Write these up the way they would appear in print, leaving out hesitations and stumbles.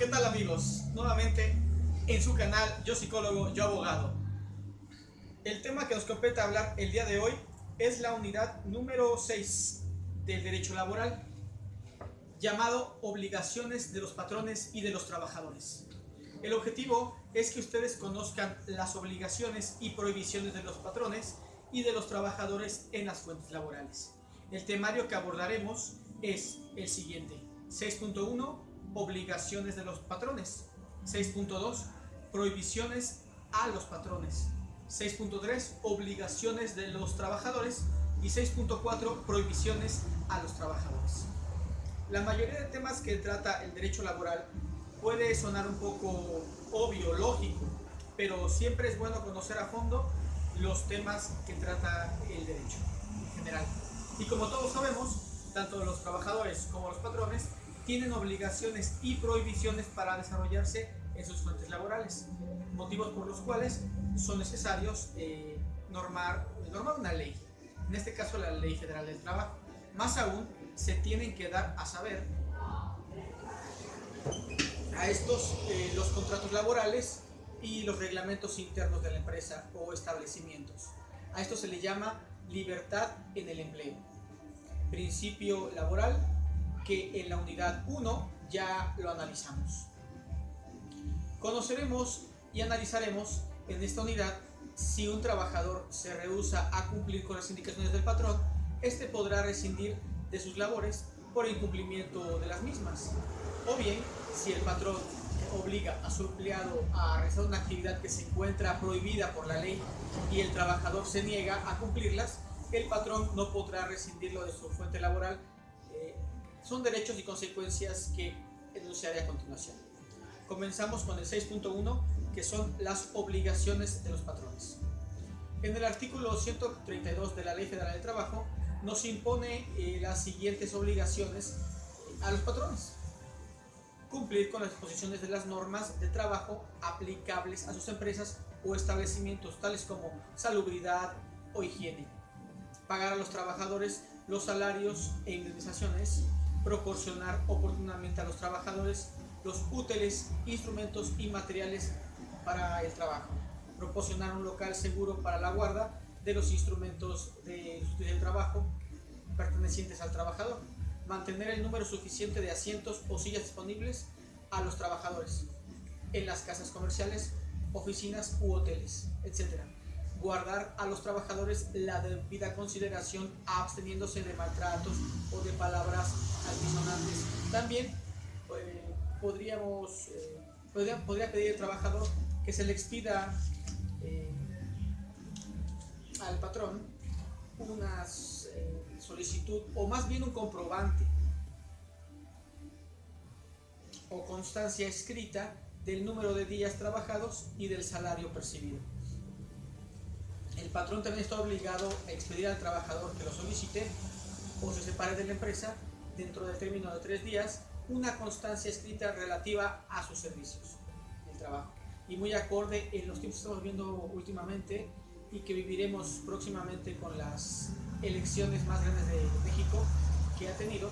¿Qué tal, amigos? Nuevamente en su canal Yo Psicólogo, Yo Abogado. El tema que nos compete hablar el día de hoy es la unidad número 6 del derecho laboral, llamado obligaciones de los patrones y de los trabajadores. El objetivo es que ustedes conozcan las obligaciones y prohibiciones de los patrones y de los trabajadores en las fuentes laborales. El temario que abordaremos es el siguiente: 6.1, obligaciones de los patrones; 6.2, prohibiciones a los patrones; 6.3, obligaciones de los trabajadores; y 6.4, prohibiciones a los trabajadores. La mayoría de temas que trata el derecho laboral puede sonar un poco obvio, lógico, pero siempre es bueno conocer a fondo los temas que trata el derecho en general. Y como todos sabemos, tanto los trabajadores como los patrones tienen obligaciones y prohibiciones para desarrollarse en sus fuentes laborales, motivos por los cuales son necesarios normar una ley, en este caso la Ley Federal del Trabajo. Más aún, se tienen que dar a saber a estos los contratos laborales y los reglamentos internos de la empresa o establecimientos. A esto se le llama libertad en el empleo, principio laboral, que en la unidad 1 ya lo analizamos. Conoceremos y analizaremos en esta unidad si un trabajador se rehúsa a cumplir con las indicaciones del patrón, este podrá rescindir de sus labores por incumplimiento de las mismas, o bien si el patrón obliga a su empleado a realizar una actividad que se encuentra prohibida por la ley y el trabajador se niega a cumplirlas, el patrón no podrá rescindirlo de su fuente laboral. Son derechos y consecuencias que enunciaré a continuación. Comenzamos con el 6.1, que son las obligaciones de los patrones. En el artículo 132 de la Ley Federal del Trabajo nos impone las siguientes obligaciones a los patrones: cumplir con las disposiciones de las normas de trabajo aplicables a sus empresas o establecimientos, tales como salubridad o higiene; pagar a los trabajadores los salarios e indemnizaciones; proporcionar oportunamente a los trabajadores los útiles, instrumentos y materiales para el trabajo; proporcionar un local seguro para la guarda de los instrumentos del trabajo pertenecientes al trabajador; mantener el número suficiente de asientos o sillas disponibles a los trabajadores en las casas comerciales, oficinas u hoteles, etc. Guardar a los trabajadores la debida consideración, absteniéndose de maltratos o de palabras altisonantes. También podría pedir al trabajador que se le expida al patrón una solicitud, o más bien un comprobante o constancia escrita del número de días trabajados y del salario percibido. El patrón también está obligado a expedir al trabajador que lo solicite o se separe de la empresa dentro del término de 3 días una constancia escrita relativa a sus servicios del trabajo, y muy acorde en los tiempos que estamos viendo últimamente y que viviremos próximamente con las elecciones más grandes de México que ha tenido.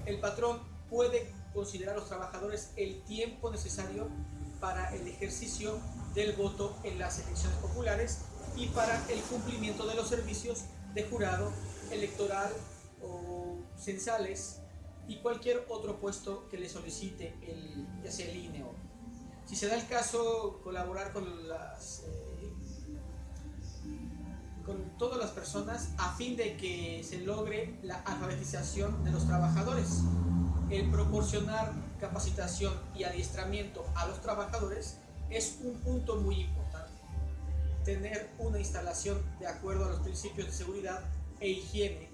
El patrón puede considerar a los trabajadores el tiempo necesario para el ejercicio del voto en las elecciones populares y para el cumplimiento de los servicios de jurado electoral o censales y cualquier otro puesto que le solicite ya sea el INE o, si se da el caso, colaborar con todas las personas a fin de que se logre la alfabetización de los trabajadores. El proporcionar capacitación y adiestramiento a los trabajadores es un punto muy importante. Tener una instalación de acuerdo a los principios de seguridad e higiene.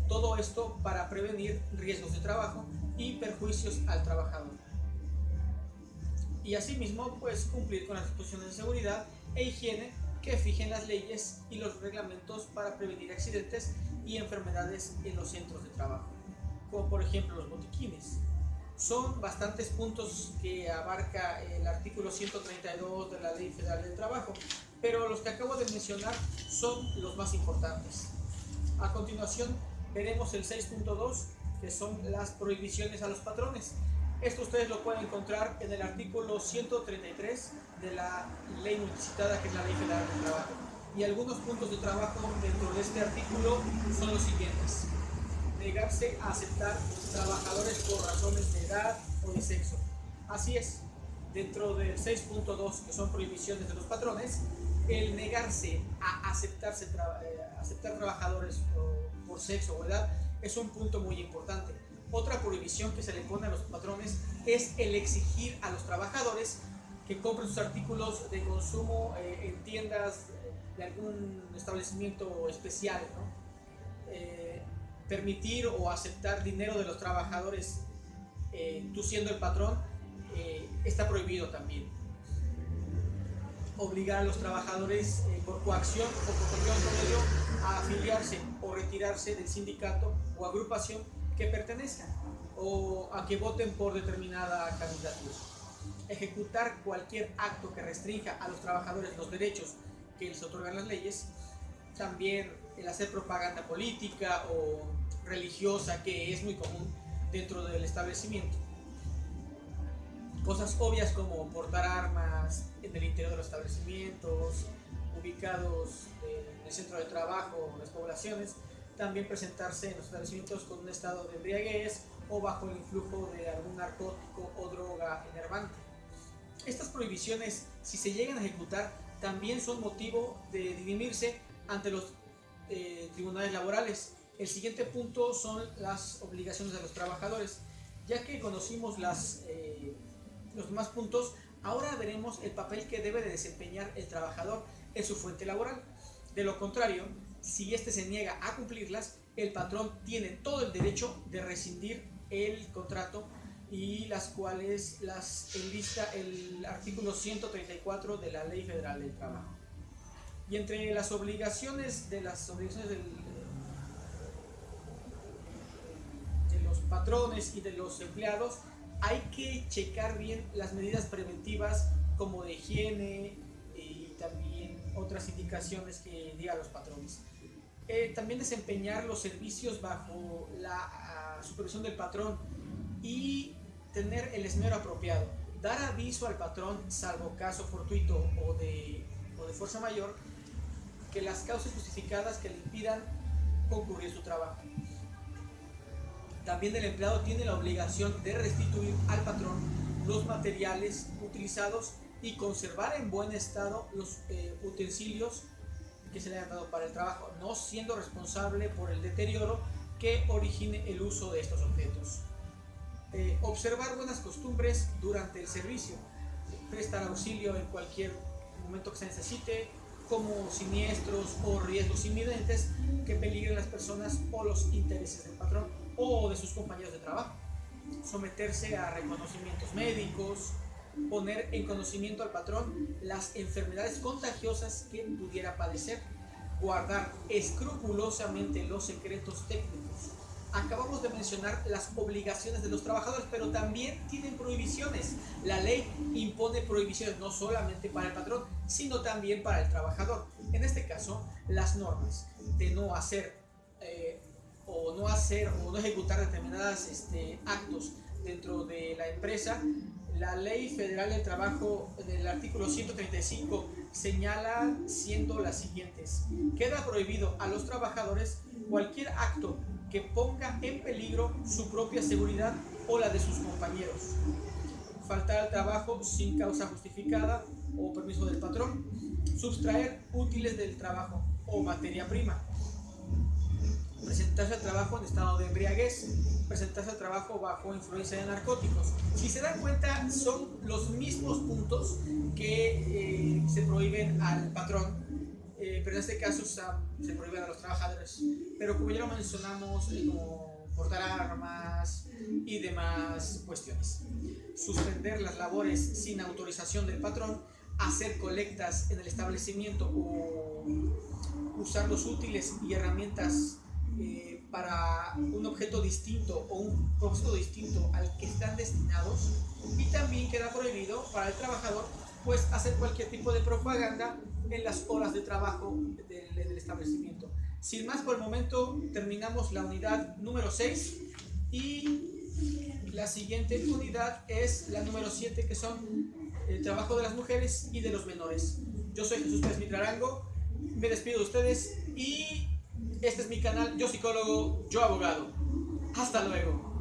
Todo esto para prevenir riesgos de trabajo y perjuicios al trabajador. Y asimismo, pues cumplir con las disposiciones de seguridad e higiene que fijen las leyes y los reglamentos para prevenir accidentes y enfermedades en los centros de trabajo, como por ejemplo los botiquines. Son bastantes puntos que abarca el artículo 132 de la Ley Federal del Trabajo, pero los que acabo de mencionar son los más importantes. A continuación veremos el 6.2, que son las prohibiciones a los patrones. Esto ustedes lo pueden encontrar en el artículo 133 de la ley multicitada, que es la Ley Federal del Trabajo. Y algunos puntos de trabajo dentro de este artículo son los siguientes: negarse a aceptar trabajadores por razones de edad o de sexo. Así es, dentro del 6.2, que son prohibiciones de los patrones, el negarse a aceptar trabajadores por sexo o edad es un punto muy importante. Otra prohibición que se le pone a los patrones es el exigir a los trabajadores que compren sus artículos de consumo en tiendas de algún establecimiento especial, ¿no? Permitir o aceptar dinero de los trabajadores, tú siendo el patrón, está prohibido también. Obligar a los trabajadores por coacción o por cualquier otro medio a afiliarse o retirarse del sindicato o agrupación que pertenezcan, o a que voten por determinada candidatura. Ejecutar cualquier acto que restrinja a los trabajadores los derechos que les otorgan las leyes. También el hacer propaganda política o religiosa, que es muy común dentro del establecimiento. Cosas obvias como portar armas en el interior de los establecimientos ubicados en el centro de trabajo o las poblaciones. También presentarse en los establecimientos con un estado de embriaguez o bajo el influjo de algún narcótico o droga enervante. Estas prohibiciones, si se llegan a ejecutar, también son motivo de dirimirse ante los tribunales laborales. El siguiente punto son las obligaciones de los trabajadores. Ya que conocimos los demás puntos, ahora veremos el papel que debe de desempeñar el trabajador en su fuente laboral. De lo contrario, si éste se niega a cumplirlas, el patrón tiene todo el derecho de rescindir el contrato, y las cuales las enlista el artículo 134 de la Ley Federal del Trabajo. Y entre las obligaciones de los patrones y de los empleados, hay que checar bien las medidas preventivas como de higiene y también otras indicaciones que digan los patrones. También desempeñar los servicios bajo la supervisión del patrón y tener el esmero apropiado. Dar aviso al patrón, salvo caso fortuito o de fuerza mayor, que las causas justificadas que le impidan concurrir su trabajo. También el empleado tiene la obligación de restituir al patrón los materiales utilizados y conservar en buen estado los utensilios que se le han dado para el trabajo, no siendo responsable por el deterioro que origine el uso de estos objetos. Observar buenas costumbres durante el servicio, prestar auxilio en cualquier momento que se necesite, como siniestros o riesgos inminentes que peligren las personas o los intereses del patrón o de sus compañeros de trabajo. Someterse a reconocimientos médicos, poner en conocimiento al patrón las enfermedades contagiosas que pudiera padecer, guardar escrupulosamente los secretos técnicos. Acabamos de mencionar las obligaciones de los trabajadores, pero también tienen prohibiciones. La ley impone prohibiciones no solamente para el patrón, sino también para el trabajador. En este caso, las normas de no hacer o no ejecutar determinados actos dentro de la empresa. La Ley Federal del Trabajo, del artículo 135, señala siendo las siguientes: queda prohibido a los trabajadores cualquier acto que ponga en peligro su propia seguridad o la de sus compañeros. Faltar al trabajo sin causa justificada o permiso del patrón. Sustraer útiles del trabajo o materia prima. Presentarse al trabajo en estado de embriaguez. Presentarse al trabajo bajo influencia de narcóticos. Si se dan cuenta, son los mismos puntos que se prohíben al patrón, pero en este caso se prohíben a los trabajadores. Pero como ya lo mencionamos, como portar armas y demás cuestiones. Suspender las labores sin autorización del patrón, hacer colectas en el establecimiento o usar los útiles y herramientas para un objeto distinto o un propósito distinto al que están destinados. Y también queda prohibido para el trabajador pues hacer cualquier tipo de propaganda en las horas de trabajo del establecimiento. Sin más por el momento, terminamos la unidad número 6 y La siguiente unidad es la número 7, que son el trabajo de las mujeres y de los menores. Yo soy Jesús Pérez Mitrarango, me despido de ustedes y este es mi canal, Yo Psicólogo, Yo Abogado. Hasta luego.